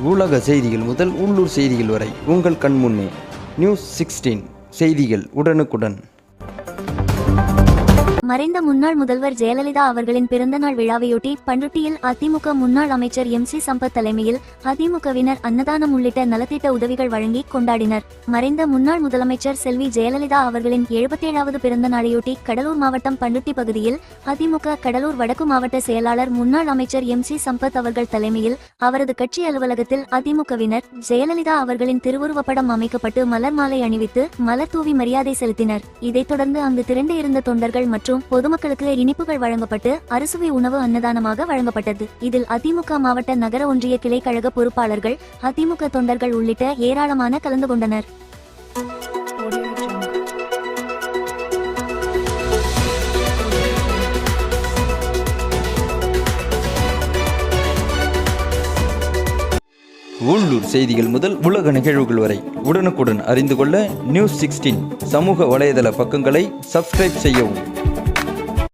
உலக செய்திகள் முதல் உள்ளூர் செய்திகள் வரை உங்கள் கண்முன்னே. நியூஸ் 16 செய்திகள் உடனுக்குடன். மறைந்த முன்னாள் முதல்வர் ஜெயலலிதா அவர்களின் பிறந்தநாள் விழாவையொட்டி பண்ருட்டியில் அதிமுக முன்னாள் அமைச்சர் MC சம்பத் தலைமையில் அதிமுகவினர் அன்னதானம் உள்ளிட்ட நலத்திட்ட உதவிகள் வழங்கி கொண்டாடினர். மறைந்த முன்னாள் முதலமைச்சர் செல்வி ஜெயலலிதா அவர்களின் 77வது பிறந்த நாளையொட்டி கடலூர் மாவட்டம் பண்ருட்டி பகுதியில் அதிமுக கடலூர் வடக்கு மாவட்ட செயலாளர் முன்னாள் அமைச்சர் MC சம்பத் அவர்கள் தலைமையில் அவரது கட்சி அலுவலகத்தில் அதிமுகவினர் ஜெயலலிதா அவர்களின் திருவுருவப்படம் அமைக்கப்பட்டு மலர் மாலை அணிவித்து மலர் தூவி மரியாதை செலுத்தினர். இதைத் தொடர்ந்து அங்கு திரண்டு இருந்த தொண்டர்கள் மற்றும் பொதுமக்களுக்கு இனிப்புகள் வழங்கப்பட்டு அறுசுவை உணவு அன்னதானமாக வழங்கப்பட்டது. இதில் அதிமுக மாவட்ட நகர ஒன்றிய கிளை கழக பொறுப்பாளர்கள், அதிமுக தொண்டர்கள் உள்ளிட்ட ஏராளமான கலந்து கொண்டனர். உள்ளூர் செய்திகள் முதல் உலக நிகழ்வுகள் வரை உடனுக்குடன் அறிந்து கொள்ள நியூஸ் 16 சமூக வலைதள பக்கங்களை சப்ஸ்கிரைப் செய்யவும்.